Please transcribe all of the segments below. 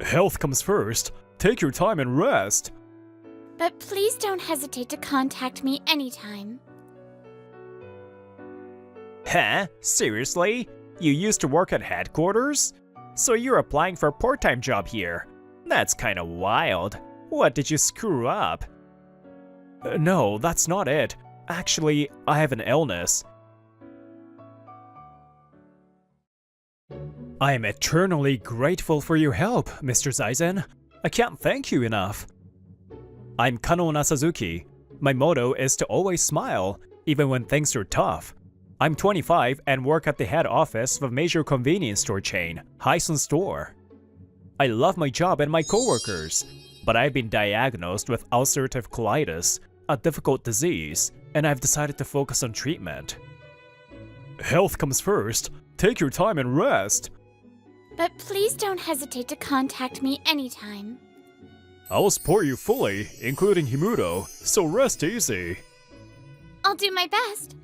Health comes first. Take your time and rest. But please don't hesitate to contact me anytime. Huh? Seriously? You used to work at headquarters? So you're applying for a part-time job here? That's kinda wild. What did you screw up? No, that's not it. Actually, I have an illness. I am eternally grateful for your help, Mr. Zaizen. I can't thank you enough. I'm Kanona Suzuki. My motto is to always smile, even when things are tough. I'm 25 and work at the head office of a major convenience store chain, Hyson Store. I love my job and my coworkers, but I've been diagnosed with ulcerative colitis, a difficult disease, and I've decided to focus on treatment. Health comes first. Take your time and rest. But please don't hesitate to contact me anytime. I'll support you fully, including Himuro, so rest easy. I'll do my best.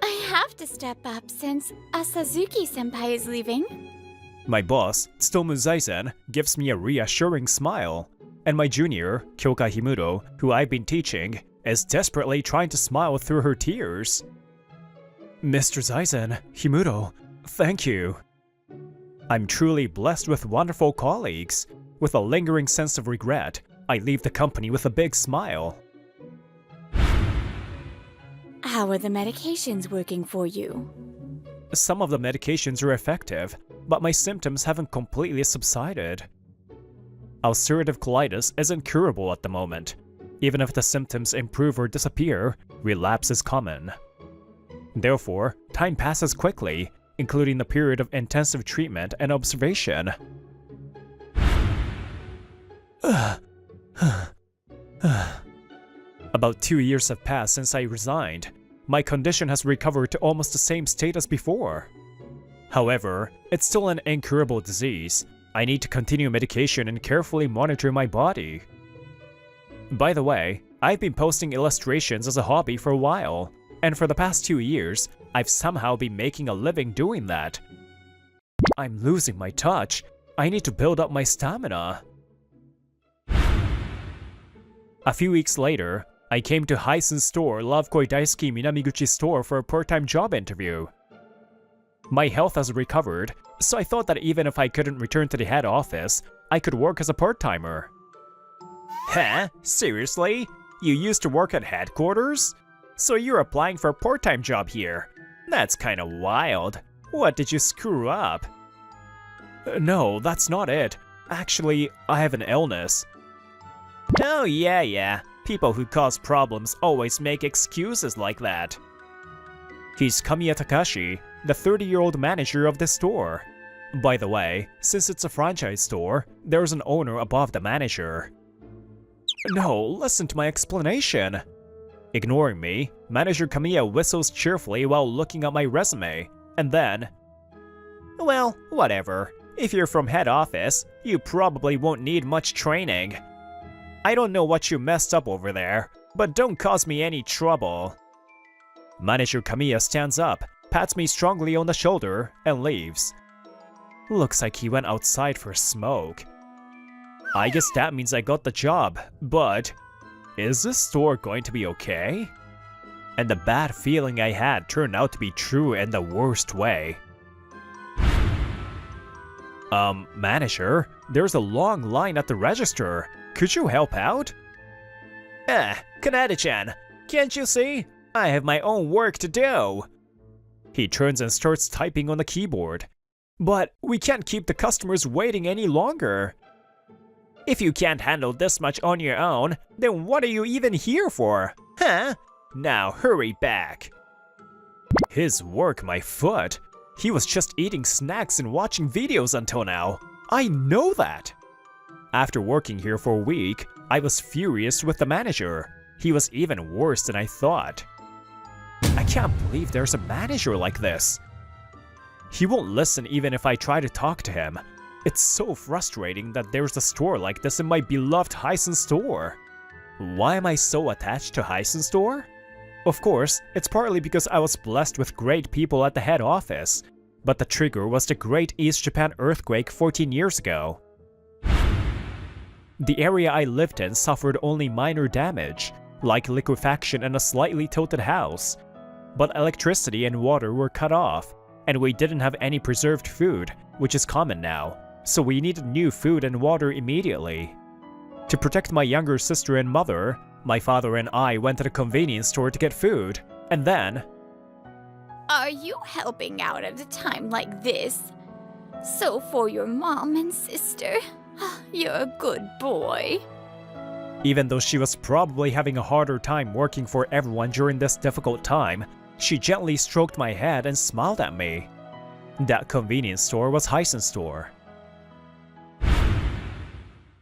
I have to step up since Asazuki-senpai is leaving. My boss, Tsutomu Zaizen, gives me a reassuring smile, and my junior, Kyoka Himuro, who I've been teaching, is desperately trying to smile through her tears. Mr. Zaizen, Himuro, thank you. I'm truly blessed with wonderful colleagues. With a lingering sense of regret, I leave the company with a big smile. How are the medications working for you? Some of the medications are effective, but my symptoms haven't completely subsided. Ulcerative colitis isn't curable at the moment. Even if the symptoms improve or disappear, relapse is common. Therefore, time passes quickly, including the period of intensive treatment and observation. About 2 years have passed since I resigned. My condition has recovered to almost the same state as before. However, it's still an incurable disease. I need to continue medication and carefully monitor my body. By the way, I've been posting illustrations as a hobby for a while, and for the past 2 years, I've somehow been making a living doing that. I'm losing my touch. I need to build up my stamina. A few weeks later, I came to Hyson Store Lovekoi Daisuki Minamiguchi store for a part-time job interview. My health has recovered, so I thought that even if I couldn't return to the head office, I could work as a part-timer. Huh? Seriously? You used to work at headquarters? So you're applying for a part-time job here? That's kinda wild. What did you screw up? No, that's not it. Actually, I have an illness. Oh yeah. People who cause problems always make excuses like that. He's Kamiya Takashi, the 30-year-old manager of the store. By the way, since it's a franchise store, there's an owner above the manager. No, listen to my explanation. Ignoring me, Manager Kamiya whistles cheerfully while looking at my resume, and then... Well, whatever. If you're from head office, you probably won't need much training. I don't know what you messed up over there, but don't cause me any trouble. Manager Kamiya stands up, pats me strongly on the shoulder, and leaves. Looks like he went outside for a smoke. I guess that means I got the job, but... is this store going to be okay? And the bad feeling I had turned out to be true in the worst way. Manager, there's a long line at the register. Could you help out? Kaneda-chan, can't you see? I have my own work to do. He turns and starts typing on the keyboard. But we can't keep the customers waiting any longer. If you can't handle this much on your own, then what are you even here for? Huh? Now hurry back. His work, my foot. He was just eating snacks and watching videos until now. I know that. After working here for a week, I was furious with the manager. He was even worse than I thought. I can't believe there's a manager like this. He won't listen even if I try to talk to him. It's so frustrating that there's a store like this in my beloved Hyson store. Why am I so attached to Hyson store? Of course, it's partly because I was blessed with great people at the head office, but the trigger was the Great East Japan earthquake 14 years ago. The area I lived in suffered only minor damage, like liquefaction and a slightly tilted house. But electricity and water were cut off, and we didn't have any preserved food, which is common now, so we needed new food and water immediately. To protect my younger sister and mother, my father and I went to the convenience store to get food, and then… Are you helping out at a time like this? So for your mom and sister, you're a good boy. Even though she was probably having a harder time working for everyone during this difficult time, she gently stroked my head and smiled at me. That convenience store was Hyson Store.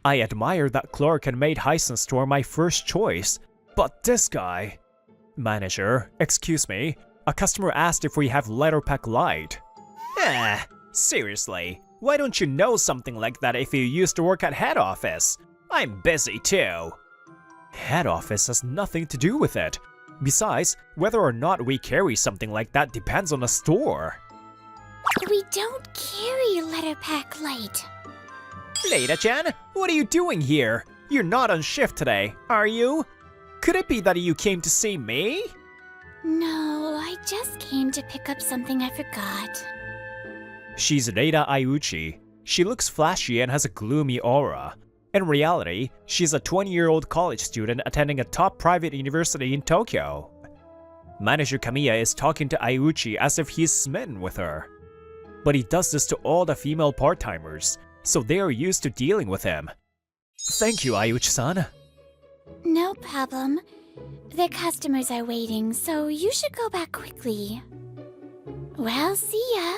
I admired that clerk and made Hyson Store my first choice, but this guy… Manager, excuse me, a customer asked if we have letter pack light. Seriously, why don't you know something like that if you used to work at head office? I'm busy too. Head office has nothing to do with it. Besides, whether or not we carry something like that depends on the store. We don't carry letter pack light. Leida-chan, what are you doing here? You're not on shift today, are you? Could it be that you came to see me? No, I just came to pick up something I forgot. She's Reida Ayuchi. She looks flashy and has a gloomy aura. In reality, she's a 20-year-old college student attending a top private university in Tokyo. Manager Kamiya is talking to Ayuchi as if he's smitten with her. But he does this to all the female part-timers, so they are used to dealing with him. Thank you, Ayuchi-san. No problem. The customers are waiting, so you should go back quickly. Well, see ya.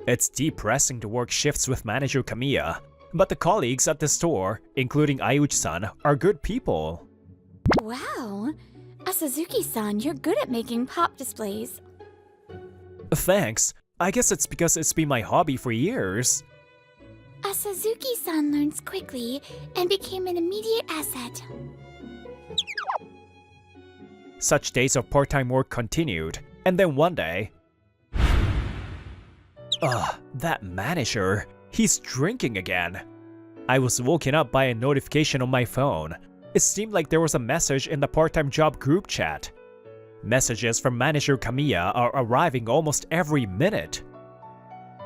It's depressing to work shifts with Manager Kamiya, but the colleagues at the store, including Ayuchi-san, are good people. Wow. Asazuki-san, you're good at making pop displays. Thanks. I guess it's because it's been my hobby for years. Asazuki-san learns quickly and became an immediate asset. Such days of part-time work continued, and then one day… that manager. He's drinking again. I was woken up by a notification on my phone. It seemed like there was a message in the part-time job group chat. Messages from Manager Kamiya are arriving almost every minute.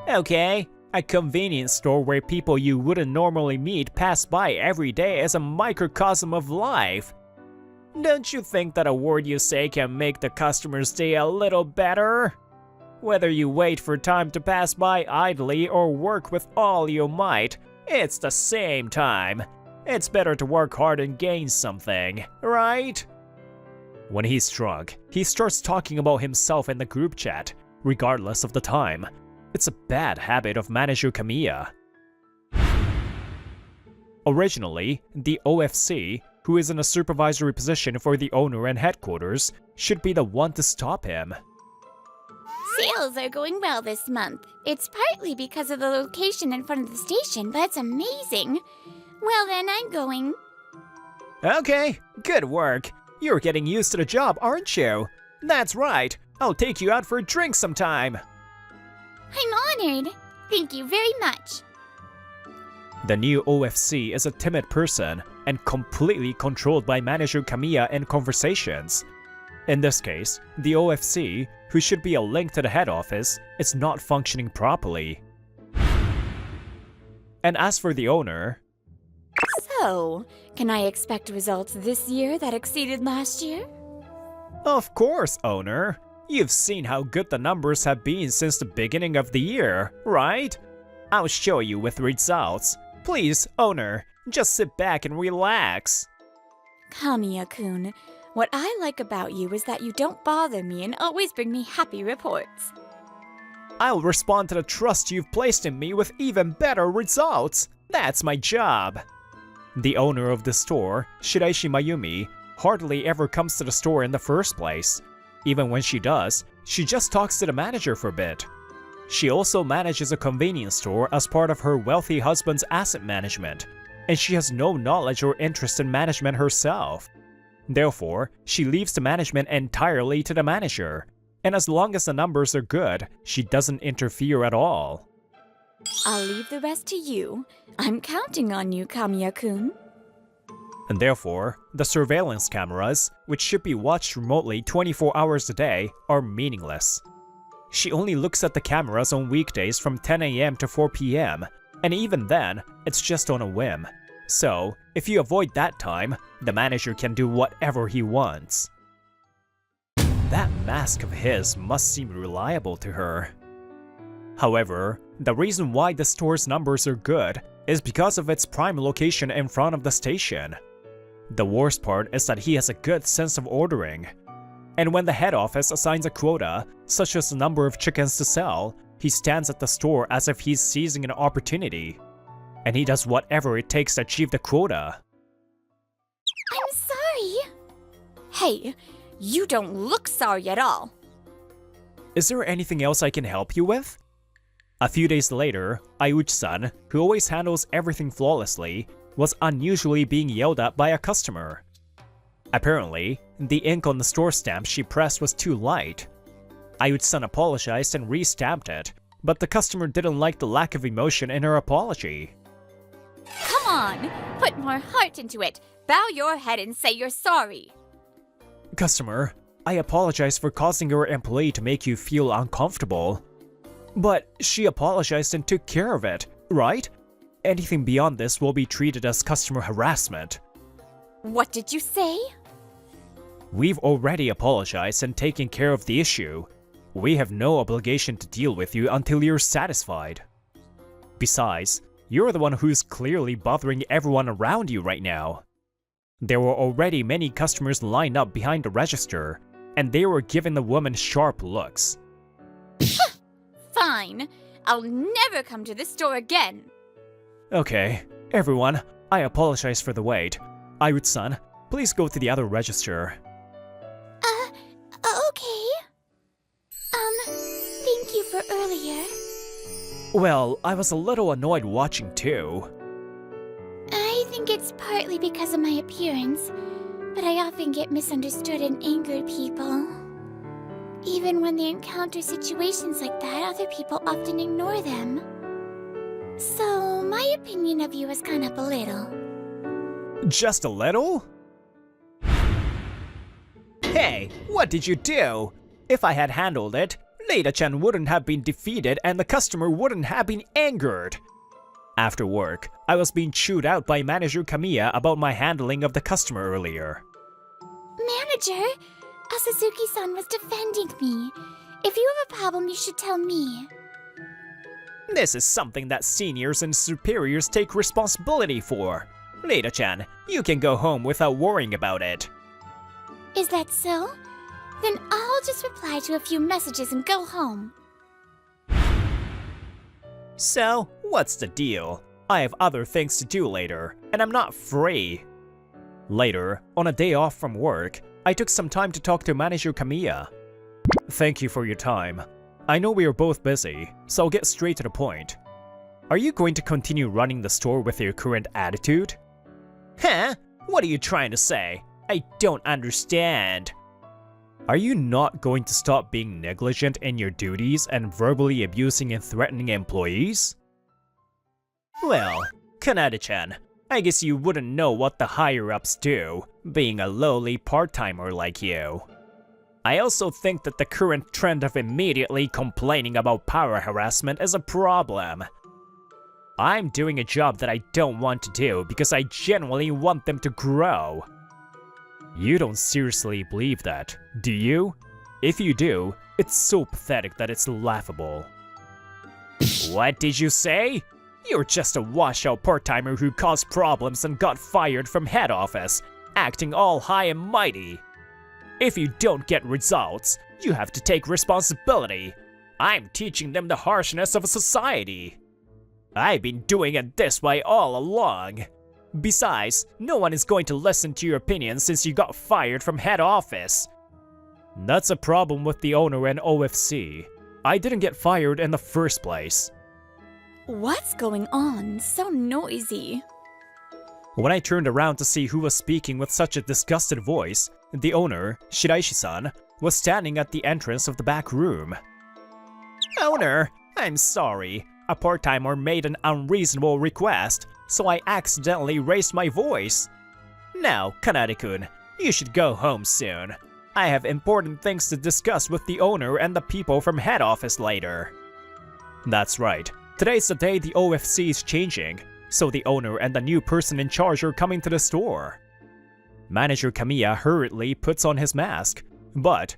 Okay, a convenience store where people you wouldn't normally meet pass by every day is a microcosm of life. Don't you think that a word you say can make the customer's day a little better? Whether you wait for time to pass by idly or work with all you might, it's the same time. It's better to work hard and gain something, right? When he's drunk, he starts talking about himself in the group chat, regardless of the time. It's a bad habit of Manager Kamiya. Originally, the OFC, who is in a supervisory position for the owner and headquarters, should be the one to stop him. Sales are going well this month. It's partly because of the location in front of the station, but it's amazing. Well then, I'm going. Okay, good work. You're getting used to the job, aren't you? That's right. I'll take you out for a drink sometime. I'm honored. Thank you very much. The new OFC is a timid person and completely controlled by Manager Kamiya in conversations. In this case, the OFC, who should be a link to the head office, is not functioning properly. And as for the owner… So, can I expect results this year that exceeded last year? Of course, owner. You've seen how good the numbers have been since the beginning of the year, right? I'll show you with results. Please, owner, just sit back and relax. Kamiya-kun, what I like about you is that you don't bother me and always bring me happy reports. I'll respond to the trust you've placed in me with even better results. That's my job. The owner of the store, Shiraishi Mayumi, hardly ever comes to the store in the first place. Even when she does, she just talks to the manager for a bit. She also manages a convenience store as part of her wealthy husband's asset management, and she has no knowledge or interest in management herself. Therefore, she leaves the management entirely to the manager, and as long as the numbers are good, she doesn't interfere at all. I'll leave the rest to you. I'm counting on you, Kamiya-kun. And therefore, the surveillance cameras, which should be watched remotely 24 hours a day, are meaningless. She only looks at the cameras on weekdays from 10 AM to 4 PM, and even then, it's just on a whim. So, if you avoid that time, the manager can do whatever he wants. That mask of his must seem reliable to her. However, the reason why the store's numbers are good is because of its prime location in front of the station. The worst part is that he has a good sense of ordering. And when the head office assigns a quota, such as the number of chickens to sell, he stands at the store as if he's seizing an opportunity. And he does whatever it takes to achieve the quota. I'm sorry. Hey, you don't look sorry at all. Is there anything else I can help you with? A few days later, Ayuchi-san, who always handles everything flawlessly, was unusually being yelled at by a customer. Apparently, the ink on the store stamp she pressed was too light. Ayuchi-san apologized and re-stamped it, but the customer didn't like the lack of emotion in her apology. Come on, put more heart into it. Bow your head and say you're sorry. Customer, I apologize for causing your employee to make you feel uncomfortable. But she apologized and took care of it, right? Anything beyond this will be treated as customer harassment. What did you say? We've already apologized and taken care of the issue. We have no obligation to deal with you until you're satisfied. Besides, you're the one who's clearly bothering everyone around you right now. There were already many customers lined up behind the register, and they were giving the woman sharp looks. Fine. I'll never come to this store again. Okay, everyone, I apologize for the wait. Ayuchi-san, please go to the other register. Okay. Thank you for earlier. Well, I was a little annoyed watching too. I think it's partly because of my appearance, but I often get misunderstood and angered people. Even when they encounter situations like that, other people often ignore them. So, my opinion of you has gone up a little. Just a little? Hey, what did you do? If I had handled it, Leida-chan wouldn't have been defeated and the customer wouldn't have been angered. After work, I was being chewed out by Manager Kamiya about my handling of the customer earlier. Manager, Asazuki-san was defending me. If you have a problem, you should tell me. This is something that seniors and superiors take responsibility for. Leida-chan, you can go home without worrying about it. Is that so? Then I'll just reply to a few messages and go home. So, what's the deal? I have other things to do later, and I'm not free. Later, on a day off from work, I took some time to talk to Manager Kamiya. Thank you for your time. I know we are both busy, so I'll get straight to the point. Are you going to continue running the store with your current attitude? Huh? What are you trying to say? I don't understand. Are you not going to stop being negligent in your duties and verbally abusing and threatening employees? Well, Kanade-chan, I guess you wouldn't know what the higher-ups do, being a lowly part-timer like you. I also think that the current trend of immediately complaining about power harassment is a problem. I'm doing a job that I don't want to do because I genuinely want them to grow. You don't seriously believe that, do you? If you do, it's so pathetic that it's laughable. What did you say? You're just a washout part-timer who caused problems and got fired from head office, acting all high and mighty. If you don't get results, you have to take responsibility. I'm teaching them the harshness of a society. I've been doing it this way all along. Besides, no one is going to listen to your opinion since you got fired from head office. That's a problem with the owner and OFC. I didn't get fired in the first place. What's going on? So noisy. When I turned around to see who was speaking with such a disgusted voice, the owner, Shiraishi-san, was standing at the entrance of the back room. Owner, I'm sorry. a part-timer made an unreasonable request, so I accidentally raised my voice. Now, Kanade-kun, you should go home soon. I have important things to discuss with the owner and the people from head office later. That's right. Today's the day the OFC is changing, so the owner and the new person in charge are coming to the store. Manager Kamiya hurriedly puts on his mask, but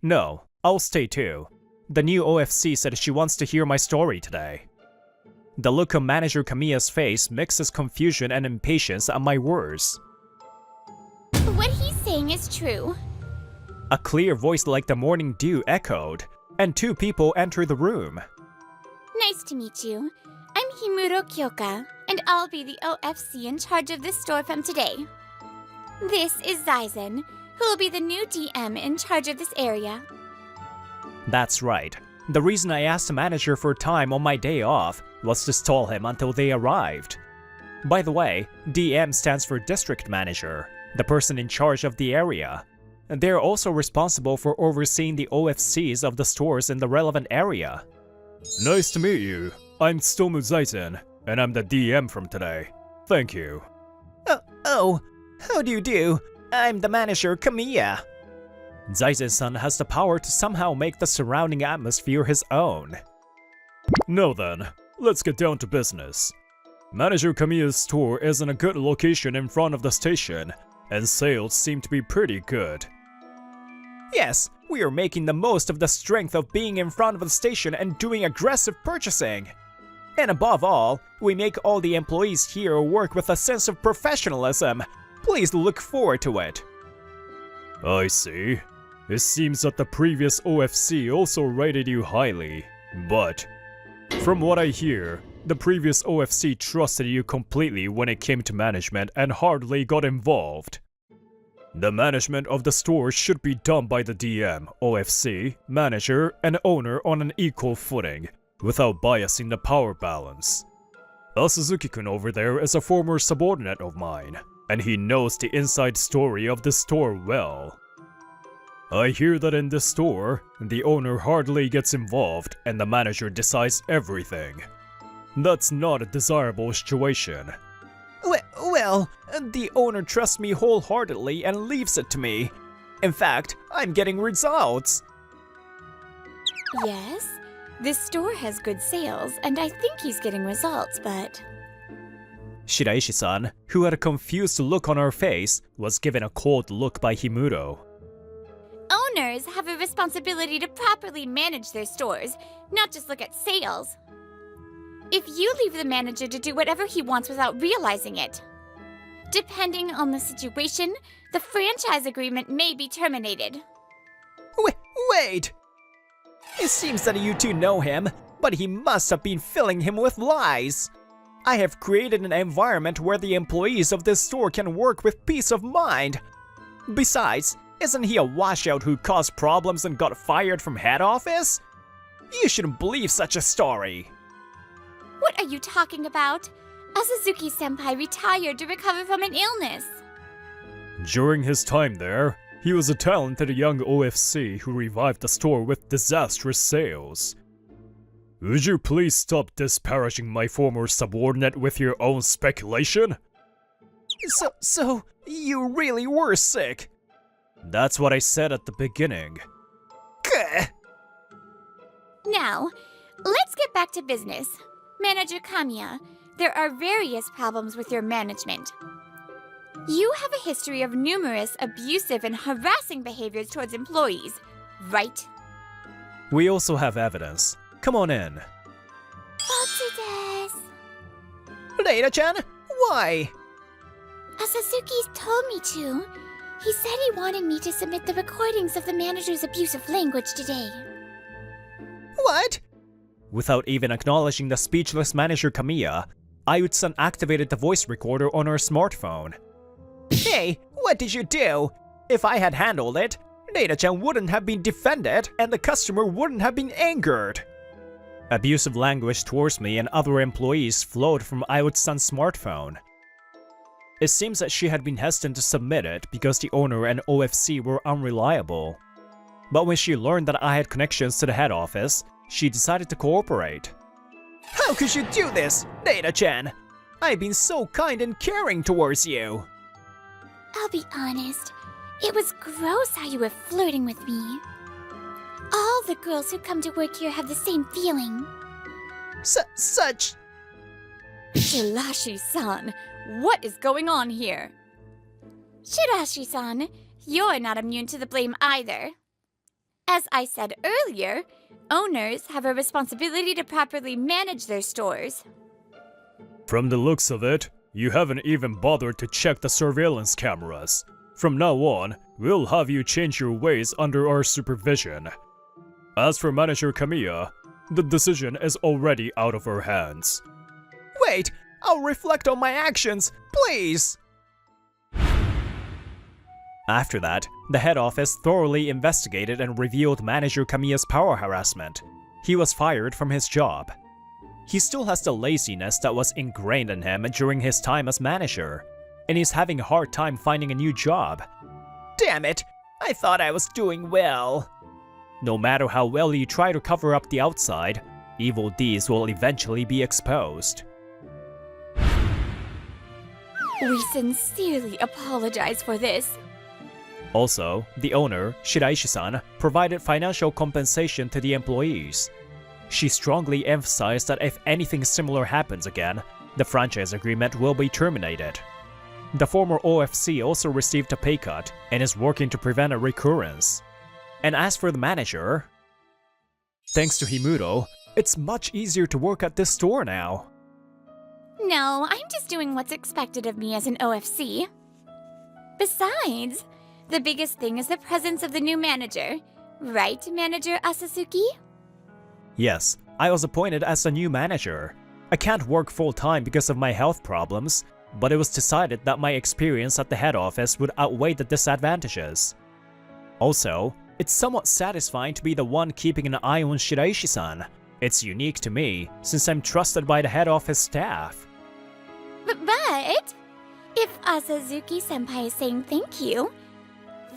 no, I'll stay too. The new OFC said she wants to hear my story today. The look on Manager Kamiya's face mixes confusion and impatience at my words. What he's saying is true. A clear voice like the morning dew echoed, and two people enter the room. Nice to meet you. I'm Himuro Kyoka, and I'll be the OFC in charge of this store from today. This is Zaizen, who will be the new DM in charge of this area. That's right. The reason I asked the manager for time on my day off was to stall him until they arrived. By the way, DM stands for District Manager, the person in charge of the area. They're also responsible for overseeing the OFCs of the stores in the relevant area. Nice to meet you. I'm Stomu Zaizen, and I'm the DM from today. Thank you. How do you do? I'm the manager, Kamiya. Zaizen-san has the power to somehow make the surrounding atmosphere his own. Now then, let's get down to business. Manager Kamiya's store is in a good location in front of the station, and sales seem to be pretty good. Yes, we are making the most of the strength of being in front of the station and doing aggressive purchasing. And above all, we make all the employees here work with a sense of professionalism. Please look forward to it. I see. It seems that the previous OFC also rated you highly, but from what I hear, the previous OFC trusted you completely when it came to management and hardly got involved. The management of the store should be done by the DM, OFC, manager, and owner on an equal footing, without biasing the power balance. Suzuki-kun over there is a former subordinate of mine, and he knows the inside story of the store well. I hear that in this store, the owner hardly gets involved and the manager decides everything. That's not a desirable situation. Well, the owner trusts me wholeheartedly and leaves it to me. In fact, I'm getting results. Yes, this store has good sales, and I think he's getting results, but... Shiraishi-san, who had a confused look on her face, was given a cold look by Himuro. Owners have a responsibility to properly manage their stores, not just look at sales. If you leave the manager to do whatever he wants without realizing it, depending on the situation, the franchise agreement may be terminated. Wait! It seems that you two know him, but he must have been filling him with lies. I have created an environment where the employees of this store can work with peace of mind. Besides, isn't he a washout who caused problems and got fired from head office? You shouldn't believe such a story. What are you talking about? Suzuki-senpai retired to recover from an illness. During his time there, he was a talented young OFC who revived the store with disastrous sales. Would you please stop disparaging my former subordinate with your own speculation? So you really were sick? That's what I said at the beginning. Now, let's get back to business. Manager Kamiya, there are various problems with your management. You have a history of numerous abusive and harassing behaviors towards employees, right? We also have evidence. Come on in. Reina-chan, why? Suzuki's told me to. He said he wanted me to submit the recordings of the manager's abusive language today. What? Without even acknowledging the speechless manager Kamiya, Ayutsu-san activated the voice recorder on her smartphone. Hey, what did you do? If I had handled it, Reina-chan wouldn't have been defended and the customer wouldn't have been angered. Abusive language towards me and other employees flowed from Ayutsu-san's smartphone. It seems that she had been hesitant to submit it because the owner and OFC were unreliable. But when she learned that I had connections to the head office, she decided to cooperate. How could you do this, Data-chan? I've been so kind and caring towards you. I'll be honest. It was gross how you were flirting with me. All the girls who come to work here have the same feeling. Such... Shirashi-san, what is going on here? Shirashi-san, you're not immune to the blame either. As I said earlier, owners have a responsibility to properly manage their stores. From the looks of it, you haven't even bothered to check the surveillance cameras. From now on, we'll have you change your ways under our supervision. As for Manager Kamiya, the decision is already out of our hands. Wait, I'll reflect on my actions, please! After that, the head office thoroughly investigated and revealed Manager Kamiya's power harassment. He was fired from his job. He still has the laziness that was ingrained in him during his time as manager, and he's having a hard time finding a new job. Damn it! I thought I was doing well. No matter how well you try to cover up the outside, evil deeds will eventually be exposed. We sincerely apologize for this. Also, the owner, Shiraishi-san, provided financial compensation to the employees. She strongly emphasized that if anything similar happens again, the franchise agreement will be terminated. The former OFC also received a pay cut and is working to prevent a recurrence. And as for the manager, thanks to Himuro, it's much easier to work at this store now. No, I'm just doing what's expected of me as an OFC. Besides, the biggest thing is the presence of the new manager. Right, Manager Asasuki? Yes, I was appointed as the new manager. I can't work full-time because of my health problems, but it was decided that my experience at the head office would outweigh the disadvantages. Also, it's somewhat satisfying to be the one keeping an eye on Shiraishi-san. It's unique to me, since I'm trusted by the head office staff. But if Asazuki-senpai is saying thank you,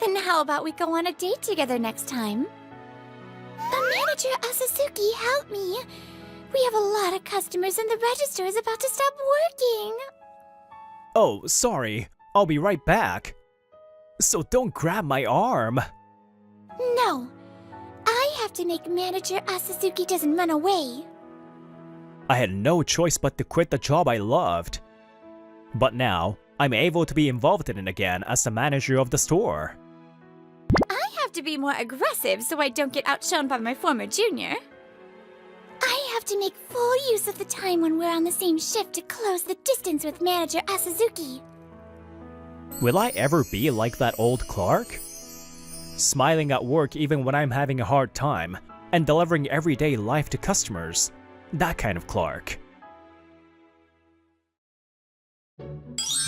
then how about we go on a date together next time? Manager Asazuki, help me! We have a lot of customers and the register is about to stop working! Oh, sorry. I'll be right back. So don't grab my arm. No! I have to make Manager Asazuki doesn't run away. I had no choice but to quit the job I loved. But now, I'm able to be involved in it again as the manager of the store. I have to be more aggressive so I don't get outshone by my former junior. I have to make full use of the time when we're on the same shift to close the distance with Manager Asazuki. Will I ever be like that old Clark? Smiling at work even when I'm having a hard time, and delivering everyday life to customers. That kind of Clark.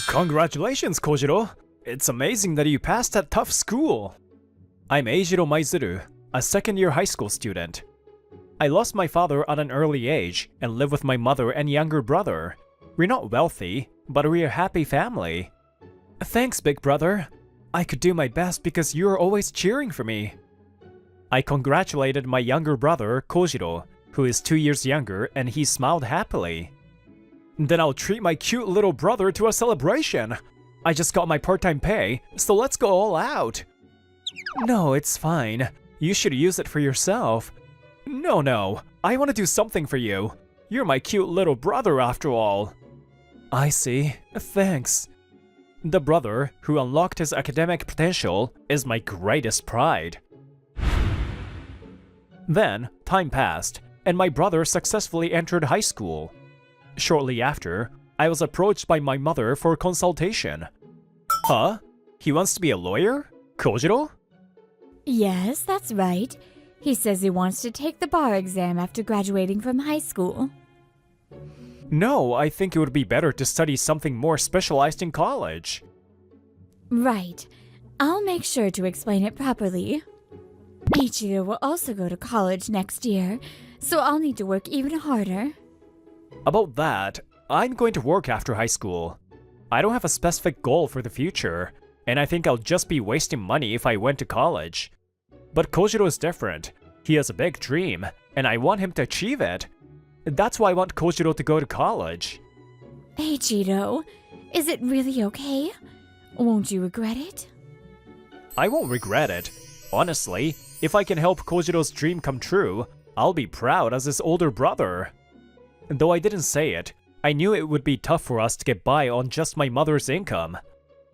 Congratulations, Kojiro! It's amazing that you passed that tough school! I'm Eijiro Maizuru, a second-year high school student. I lost my father at an early age and live with my mother and younger brother. We're not wealthy, but we're a happy family. Thanks, big brother. I could do my best because you're always cheering for me. I congratulated my younger brother, Kojiro, who is 2 years younger, and he smiled happily. Then I'll treat my cute little brother to a celebration. I just got my part-time pay, so let's go all out. No, it's fine. You should use it for yourself. No, I want to do something for you. You're my cute little brother after all. I see. Thanks. The brother who unlocked his academic potential is my greatest pride. Then, time passed, and my brother successfully entered high school. Shortly after, I was approached by my mother for consultation. Huh? He wants to be a lawyer? Kojiro? Yes, that's right. He says he wants to take the bar exam after graduating from high school. No, I think it would be better to study something more specialized in college. Right. I'll make sure to explain it properly. Ichiro will also go to college next year, so I'll need to work even harder. About that, I'm going to work after high school. I don't have a specific goal for the future, and I think I'll just be wasting money if I went to college. But Kojiro is different. He has a big dream, and I want him to achieve it. That's why I want Kojiro to go to college. Eiichiro, is it really okay? Won't you regret it? I won't regret it. Honestly, if I can help Kojiro's dream come true, I'll be proud as his older brother. Though I didn't say it, I knew it would be tough for us to get by on just my mother's income.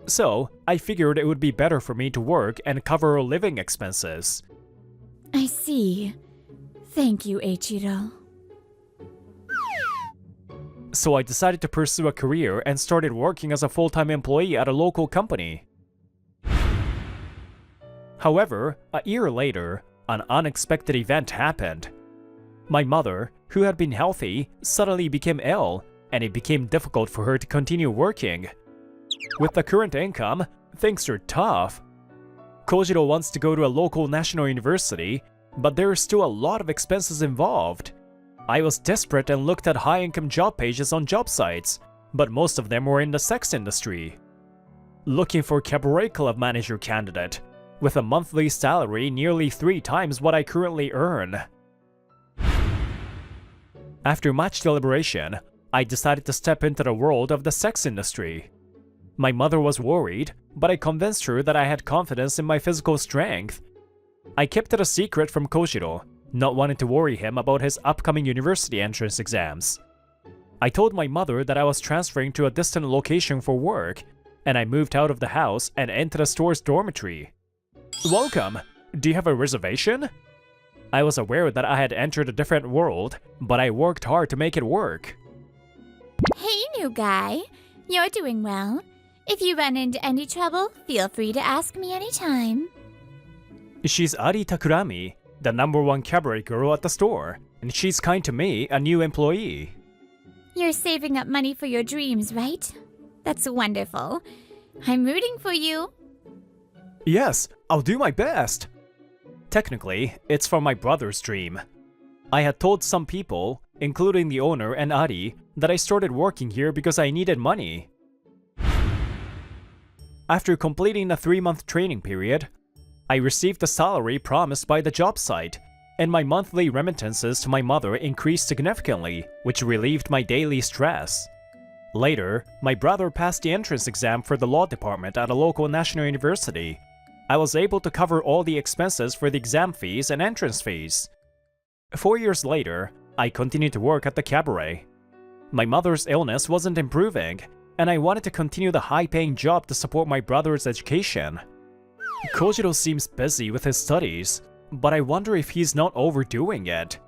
So, I figured it would be better for me to work and cover her living expenses. I see. Thank you, Eiichiro. So I decided to pursue a career and started working as a full-time employee at a local company. However, a year later, an unexpected event happened. My mother, who had been healthy, suddenly became ill, and it became difficult for her to continue working. With the current income, things are tough. Kojiro wants to go to a local national university, but there are still a lot of expenses involved. I was desperate and looked at high-income job pages on job sites, but most of them were in the sex industry. Looking for cabaret club manager candidate, with a monthly salary nearly 3 times what I currently earn. After much deliberation, I decided to step into the world of the sex industry. My mother was worried, but I convinced her that I had confidence in my physical strength. I kept it a secret from Kojiro, not wanting to worry him about his upcoming university entrance exams. I told my mother that I was transferring to a distant location for work, and I moved out of the house and entered the store's dormitory. Welcome! Do you have a reservation? I was aware that I had entered a different world, but I worked hard to make it work. Hey, new guy. You're doing well. If you run into any trouble, feel free to ask me anytime. She's Ari Takurami, the #1 cabaret girl at the store, and she's kind to me, a new employee. You're saving up money for your dreams, right? That's wonderful. I'm rooting for you. Yes, I'll do my best. Technically, it's for my brother's dream. I had told some people, including the owner and Ari, that I started working here because I needed money. After completing a 3-month training period, I received the salary promised by the job site, and my monthly remittances to my mother increased significantly, which relieved my daily stress. Later, my brother passed the entrance exam for the law department at a local national university. I was able to cover all the expenses for the exam fees and entrance fees. 4 years later, I continued to work at the cabaret. My mother's illness wasn't improving, and I wanted to continue the high-paying job to support my brother's education. Kojiro seems busy with his studies, but I wonder if he's not overdoing it.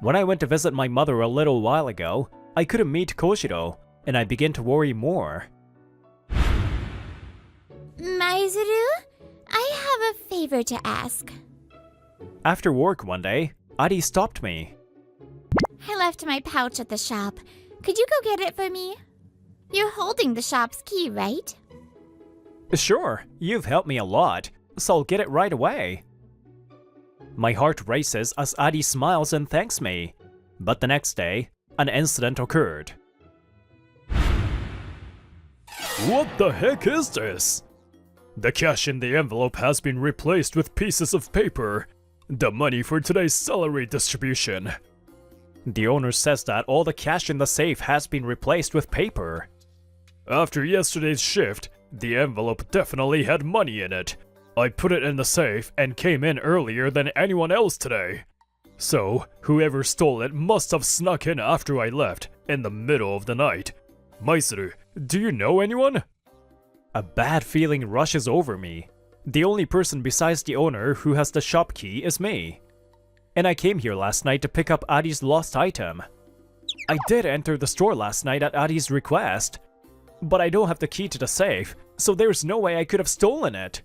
When I went to visit my mother a little while ago, I couldn't meet Kojiro, and I began to worry more. Maizuru, I have a favor to ask. After work one day, Ari stopped me. I left my pouch at the shop. Could you go get it for me? You're holding the shop's key, right? Sure, you've helped me a lot, so I'll get it right away. My heart races as Ari smiles and thanks me, but the next day, an incident occurred. What the heck is this? The cash in the envelope has been replaced with pieces of paper. The money for today's salary distribution. The owner says that all the cash in the safe has been replaced with paper. After yesterday's shift, the envelope definitely had money in it. I put it in the safe and came in earlier than anyone else today. So, whoever stole it must have snuck in after I left, in the middle of the night. Maizuru, do you know anyone? A bad feeling rushes over me. The only person besides the owner who has the shop key is me. And I came here last night to pick up Ari's lost item. I did enter the store last night at Ari's request, but I don't have the key to the safe, so there's no way I could have stolen it.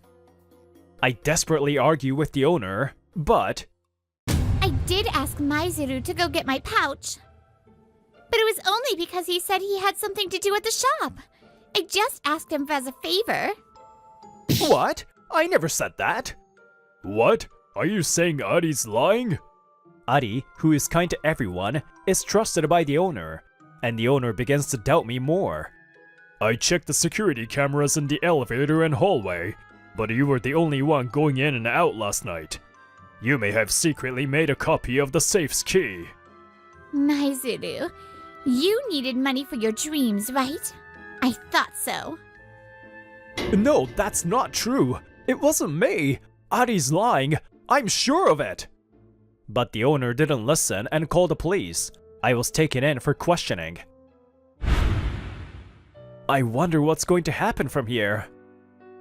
I desperately argue with the owner, but I did ask Maizuru to go get my pouch. But it was only because he said he had something to do at the shop. I just asked him as a favor. What? I never said that. What? Are you saying Ari's lying? Ari, who is kind to everyone, is trusted by the owner, and the owner begins to doubt me more. I checked the security cameras in the elevator and hallway, but you were the only one going in and out last night. You may have secretly made a copy of the safe's key. Maizuru, you needed money for your dreams, right? I thought so. No, that's not true. It wasn't me. Ari's lying. I'm sure of it. But the owner didn't listen and called the police. I was taken in for questioning. I wonder what's going to happen from here.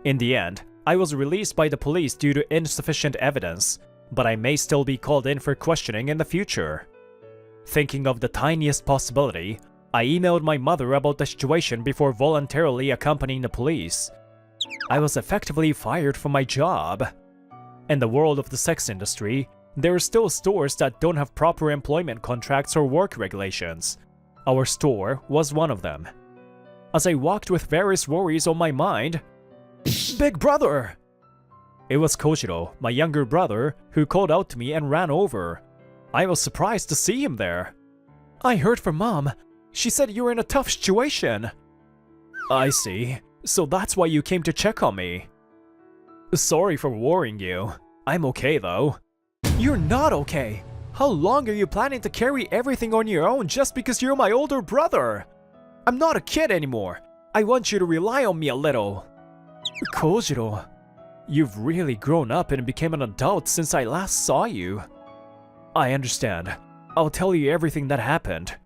In the end, I was released by the police due to insufficient evidence, but I may still be called in for questioning in the future. Thinking of the tiniest possibility, I emailed my mother about the situation before voluntarily accompanying the police. I was effectively fired from my job. In the world of the sex industry, there are still stores that don't have proper employment contracts or work regulations. Our store was one of them. As I walked with various worries on my mind, Big brother! It was Kojiro, my younger brother, who called out to me and ran over. I was surprised to see him there. I heard from Mom. She said you were in a tough situation. I see. So that's why you came to check on me. Sorry for worrying you. I'm okay though. You're not okay. How long are you planning to carry everything on your own just because you're my older brother? I'm not a kid anymore. I want you to rely on me a little. Kojiro, you've really grown up and became an adult since I last saw you. I understand. I'll tell you everything that happened.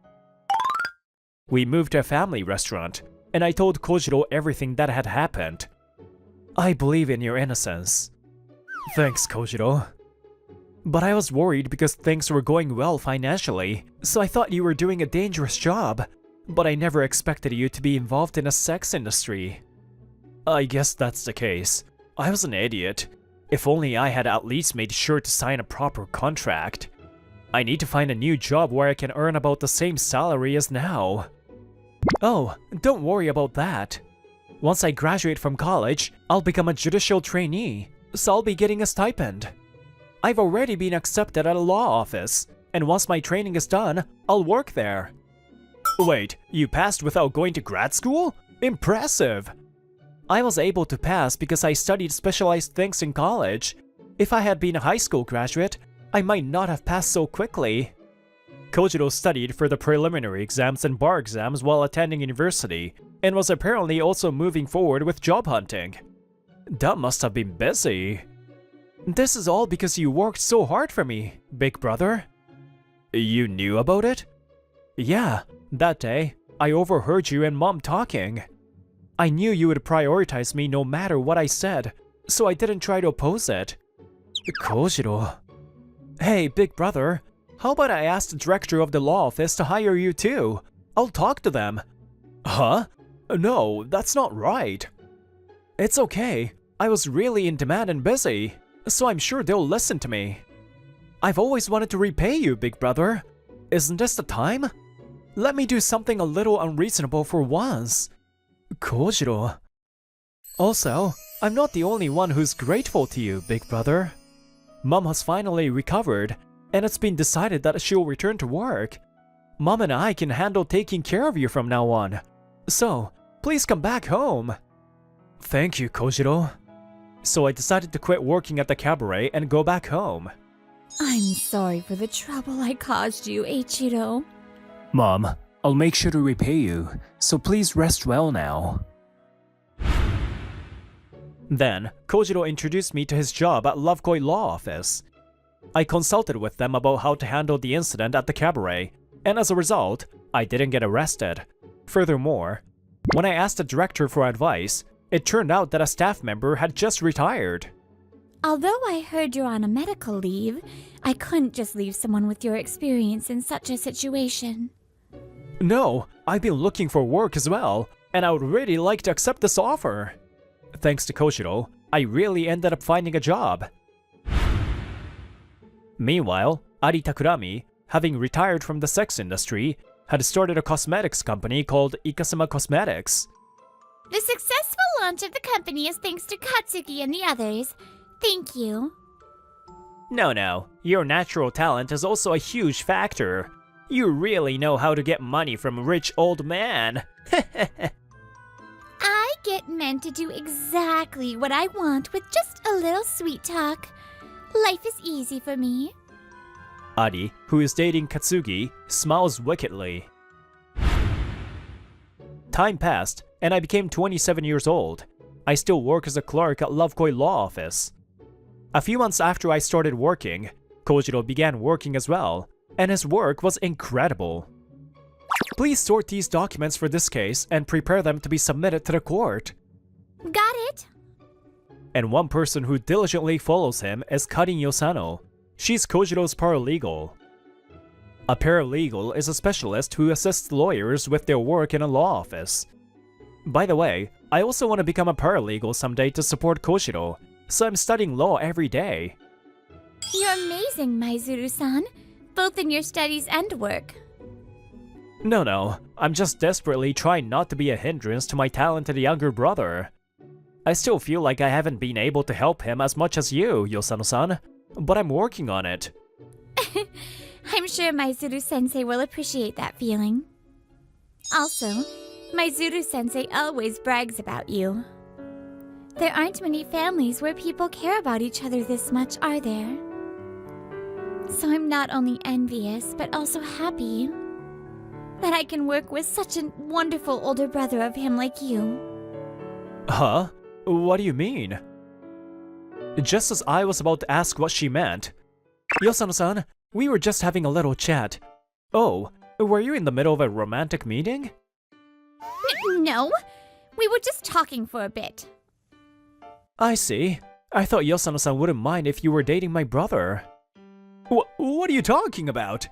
We moved to a family restaurant, and I told Kojiro everything that had happened. I believe in your innocence. Thanks, Kojiro. But I was worried because things were going well financially, so I thought you were doing a dangerous job. But I never expected you to be involved in a sex industry. I guess that's the case. I was an idiot. If only I had at least made sure to sign a proper contract. I need to find a new job where I can earn about the same salary as now. Oh, don't worry about that. Once I graduate from college, I'll become a judicial trainee, so I'll be getting a stipend. I've already been accepted at a law office, and once my training is done, I'll work there. Wait, you passed without going to grad school? Impressive! I was able to pass because I studied specialized things in college. If I had been a high school graduate, I might not have passed so quickly. Kojiro studied for the preliminary exams and bar exams while attending university, and was apparently also moving forward with job hunting. That must have been busy. This is all because you worked so hard for me, big brother. You knew about it? Yeah, that day, I overheard you and Mom talking. I knew you would prioritize me no matter what I said, so I didn't try to oppose it. Kojiro. Hey, big brother, how about I ask the director of the law office to hire you too? I'll talk to them. Huh? No, that's not right. It's okay. I was really in demand and busy, so I'm sure they'll listen to me. I've always wanted to repay you, big brother. Isn't this the time? Let me do something a little unreasonable for once. Kojiro. Also, I'm not the only one who's grateful to you, big brother. Mom has finally recovered, and it's been decided that she'll return to work. Mom and I can handle taking care of you from now on. So, please come back home. Thank you, Kojiro. So I decided to quit working at the cabaret and go back home. I'm sorry for the trouble I caused you, Eiichiro. Mom, I'll make sure to repay you, so please rest well now. Then, Kojiro introduced me to his job at Lovekoi Law Office. I consulted with them about how to handle the incident at the cabaret, and as a result, I didn't get arrested. Furthermore, when I asked the director for advice, it turned out that a staff member had just retired. Although I heard you're on a medical leave, I couldn't just leave someone with your experience in such a situation. No, I've been looking for work as well, and I would really like to accept this offer. Thanks to Kojiro, I really ended up finding a job. Meanwhile, Ari Takurami, having retired from the sex industry, had started a cosmetics company called Ikasama Cosmetics. The successful launch of the company is thanks to Katsuki and the others. Thank you. No, your natural talent is also a huge factor. You really know how to get money from a rich old man. I get men to do exactly what I want with just a little sweet talk. Life is easy for me. Adi, who is dating Katsugi, smiles wickedly. Time passed, and I became 27 years old. I still work as a clerk at Lovekoi Law Office. A few months after I started working, Kojiro began working as well, and his work was incredible. Please sort these documents for this case and prepare them to be submitted to the court. Got it. And one person who diligently follows him is Karin Yosano. She's Kojiro's paralegal. A paralegal is a specialist who assists lawyers with their work in a law office. By the way, I also want to become a paralegal someday to support Kojiro, so I'm studying law every day. You're amazing, Maizuru-san, both in your studies and work. No, I'm just desperately trying not to be a hindrance to my talented younger brother. I still feel like I haven't been able to help him as much as you, Yosano-san, but I'm working on it. I'm sure Maizuru-sensei will appreciate that feeling. Also, Maizuru-sensei always brags about you. There aren't many families where people care about each other this much, are there? So I'm not only envious, but also happy that I can work with such a wonderful older brother of him like you. Huh? What do you mean? Just as I was about to ask what she meant, Yosano-san, we were just having a little chat. Oh, were you in the middle of a romantic meeting? No, we were just talking for a bit. I see. I thought Yosano-san wouldn't mind if you were dating my brother. What are you talking about?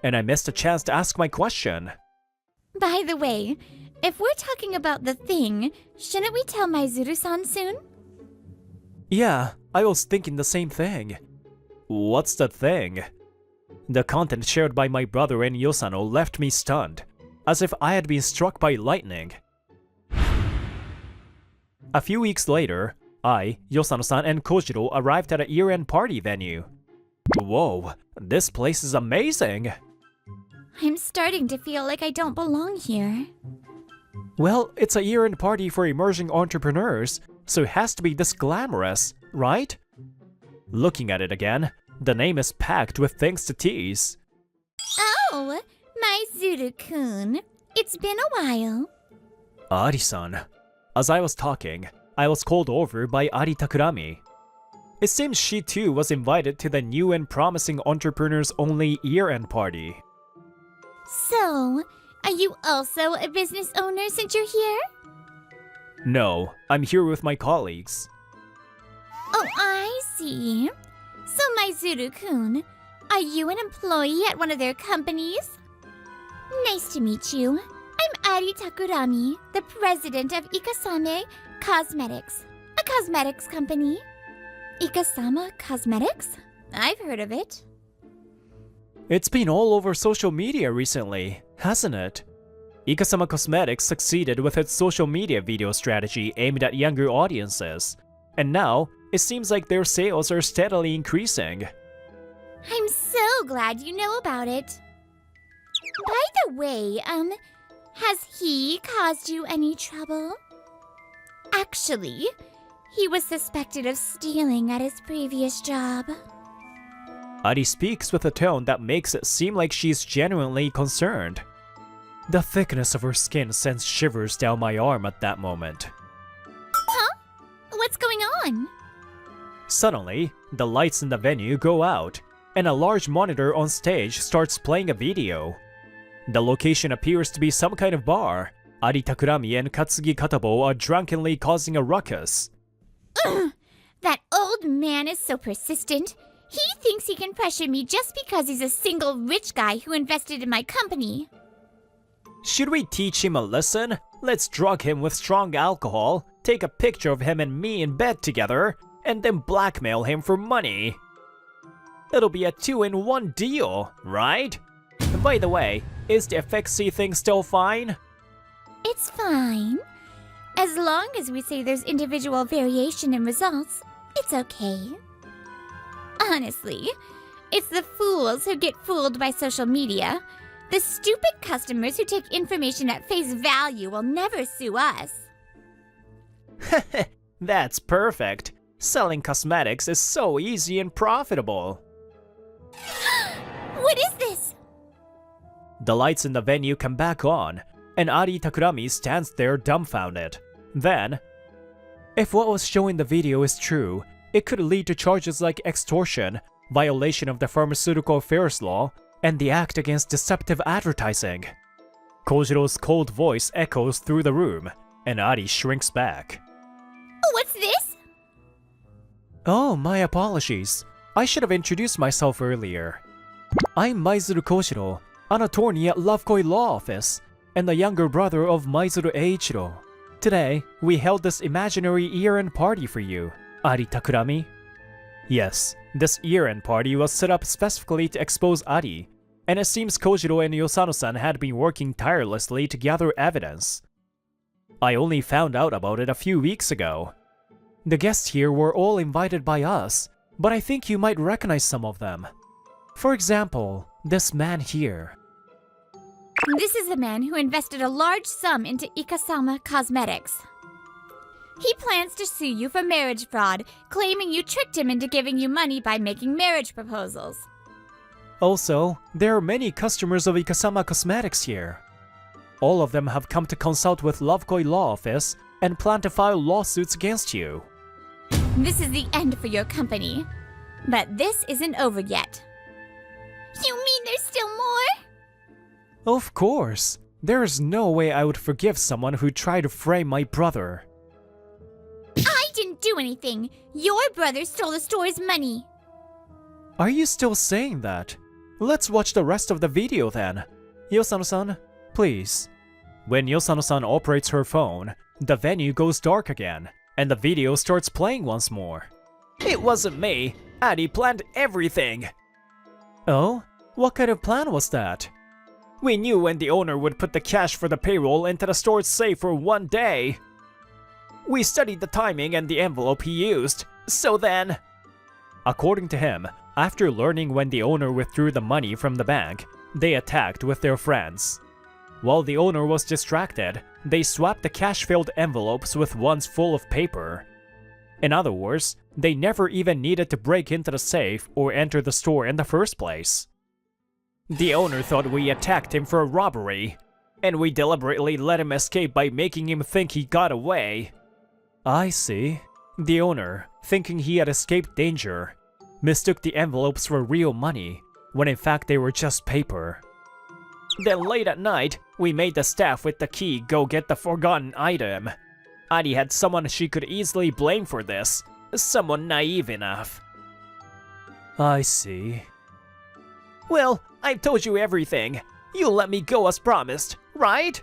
And I missed a chance to ask my question. By the way, if we're talking about the thing, shouldn't we tell Maizuru-san soon? Yeah, I was thinking the same thing. What's the thing? The content shared by my brother and Yosano left me stunned, as if I had been struck by lightning. A few weeks later, I, Yosano-san, and Kojiro arrived at a year-end party venue. Whoa, this place is amazing! I'm starting to feel like I don't belong here. Well, it's a year-end party for emerging entrepreneurs, so it has to be this glamorous, right? Looking at it again, the name is packed with things to tease. Oh, Maizuru-kun. It's been a while. Ari-san. As I was talking, I was called over by Ari Takurami. It seems she too was invited to the new and promising entrepreneurs-only year-end party. So, are you also a business owner since you're here? No, I'm here with my colleagues. Oh, I see. So, Maizuru-kun, are you an employee at one of their companies? Nice to meet you. I'm Ari Takurami, the president of Ikasame Cosmetics, a cosmetics company. Ikasama Cosmetics? I've heard of it. It's been all over social media recently, hasn't it? Ikasama Cosmetics succeeded with its social media video strategy aimed at younger audiences, and now it seems like their sales are steadily increasing. I'm so glad you know about it. By the way, has he caused you any trouble? Actually, he was suspected of stealing at his previous job. Ari speaks with a tone that makes it seem like she's genuinely concerned. The thickness of her skin sends shivers down my arm at that moment. Huh? What's going on? Suddenly, the lights in the venue go out, and a large monitor on stage starts playing a video. The location appears to be some kind of bar. Ari Takurami and Katsugi Katabo are drunkenly causing a ruckus. Ugh, that old man is so persistent. He thinks he can pressure me just because he's a single rich guy who invested in my company. Should we teach him a lesson? Let's drug him with strong alcohol, take a picture of him and me in bed together, and then blackmail him for money. It'll be a 2-in-1 deal, right? By the way, is the FXC thing still fine? It's fine. As long as we say there's individual variation in results, it's okay. Honestly, it's the fools who get fooled by social media. The stupid customers who take information at face value will never sue us. That's perfect. Selling cosmetics is so easy and profitable. What is this? The lights in the venue come back on, and Ari Takurami stands there dumbfounded. Then, if what was shown in the video is true, it could lead to charges like extortion, violation of the Pharmaceutical Affairs Law, and the Act Against Deceptive Advertising. Kojiro's cold voice echoes through the room, and Ari shrinks back. What's this? Oh, my apologies. I should have introduced myself earlier. I'm Maizuru Kojiro, an attorney at Lovekoi Law Office, and the younger brother of Maizuru Eiichiro. Today, we held this imaginary year-end party for you, Ari Takurami. Yes, this year-end party was set up specifically to expose Ari, and it seems Kojiro and Yosano-san had been working tirelessly to gather evidence. I only found out about it a few weeks ago. The guests here were all invited by us, but I think you might recognize some of them. For example, this man here. This is the man who invested a large sum into Ikasama Cosmetics. He plans to sue you for marriage fraud, claiming you tricked him into giving you money by making marriage proposals. Also, there are many customers of Ikasama Cosmetics here. All of them have come to consult with Lovekoi Law Office and plan to file lawsuits against you. This is the end for your company. But this isn't over yet. You mean there's still more? Of course. There is no way I would forgive someone who tried to frame my brother. I didn't do anything. Your brother stole the store's money. Are you still saying that? Let's watch the rest of the video then. Yosano-san, please. When Yosano-san operates her phone, the venue goes dark again, and the video starts playing once more. It wasn't me. Ari planned everything. Oh? What kind of plan was that? We knew when the owner would put the cash for the payroll into the store's safe for 1 day. We studied the timing and the envelope he used, so then... According to him, after learning when the owner withdrew the money from the bank, they attacked with their friends. While the owner was distracted, they swapped the cash-filled envelopes with ones full of paper. In other words, they never even needed to break into the safe or enter the store in the first place. The owner thought we attacked him for a robbery, and we deliberately let him escape by making him think he got away. I see. The owner, thinking he had escaped danger, mistook the envelopes for real money, when in fact they were just paper. Then late at night, we made the staff with the key go get the forgotten item. Ari had someone she could easily blame for this, someone naive enough. I see. Well, I've told you everything. You'll let me go as promised, right?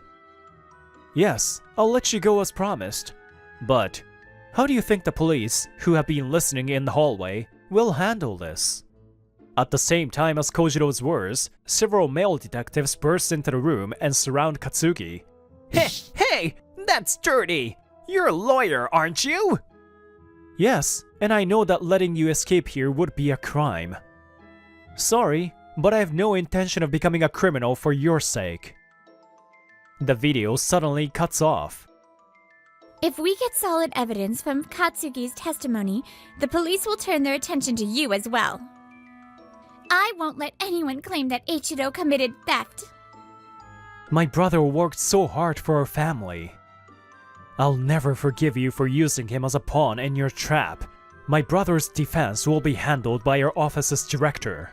Yes, I'll let you go as promised. But, how do you think the police, who have been listening in the hallway, will handle this? At the same time as Kojiro's words, several male detectives burst into the room and surround Katsugi. Hey, that's dirty! You're a lawyer, aren't you? Yes, and I know that letting you escape here would be a crime. Sorry, but I have no intention of becoming a criminal for your sake. The video suddenly cuts off. If we get solid evidence from Katsugi's testimony, the police will turn their attention to you as well. I won't let anyone claim that Eiichiro committed theft. My brother worked so hard for our family. I'll never forgive you for using him as a pawn in your trap. My brother's defense will be handled by your office's director.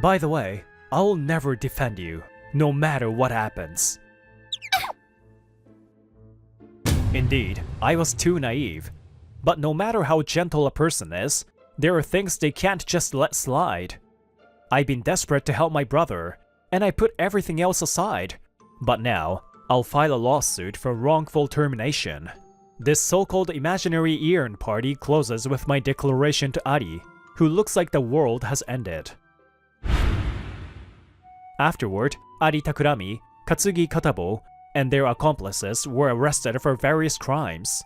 By the way, I'll never defend you, no matter what happens. Indeed, I was too naive. But no matter how gentle a person is, there are things they can't just let slide. I've been desperate to help my brother, and I put everything else aside. But now, I'll file a lawsuit for wrongful termination. This so-called imaginary year-end party closes with my declaration to Ari, who looks like the world has ended. Afterward, Ari Takurami, Katsugi Katabo, and their accomplices were arrested for various crimes.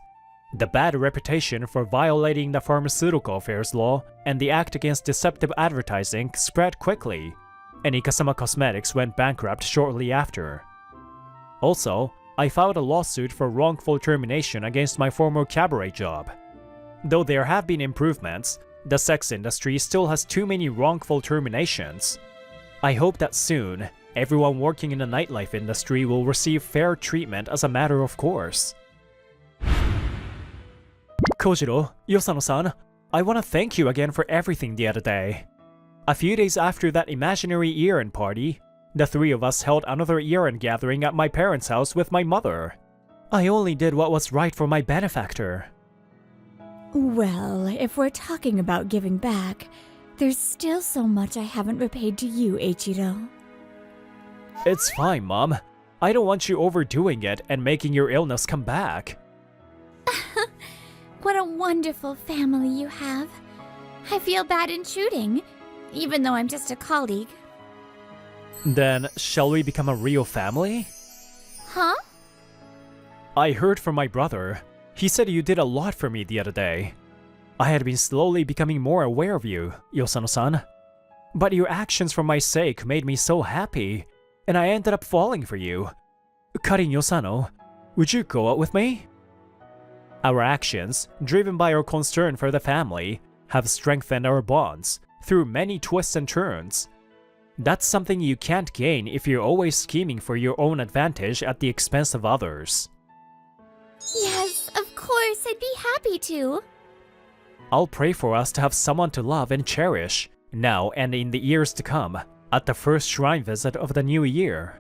The bad reputation for violating the Pharmaceutical Affairs Law and the Act Against Deceptive Advertising spread quickly, and Ikasama Cosmetics went bankrupt shortly after. Also, I filed a lawsuit for wrongful termination against my former cabaret job. Though there have been improvements, the sex industry still has too many wrongful terminations. I hope that soon, everyone working in the nightlife industry will receive fair treatment as a matter of course. Kojiro, Yosano-san, I want to thank you again for everything the other day. A few days after that imaginary year-end party, the three of us held another year-end gathering at my parents' house with my mother. I only did what was right for my benefactor. Well, if we're talking about giving back, there's still so much I haven't repaid to you, Eiichiro. It's fine, Mom. I don't want you overdoing it and making your illness come back. What a wonderful family you have. I feel bad intruding, even though I'm just a colleague. Then, shall we become a real family? Huh? I heard from my brother. He said you did a lot for me the other day. I had been slowly becoming more aware of you, Yosano-san. But your actions for my sake made me so happy, and I ended up falling for you. Karin Yosano, would you go out with me? Our actions, driven by our concern for the family, have strengthened our bonds through many twists and turns. That's something you can't gain if you're always scheming for your own advantage at the expense of others. Yes, of course, I'd be happy to. I'll pray for us to have someone to love and cherish, now and in the years to come, at the first shrine visit of the new year.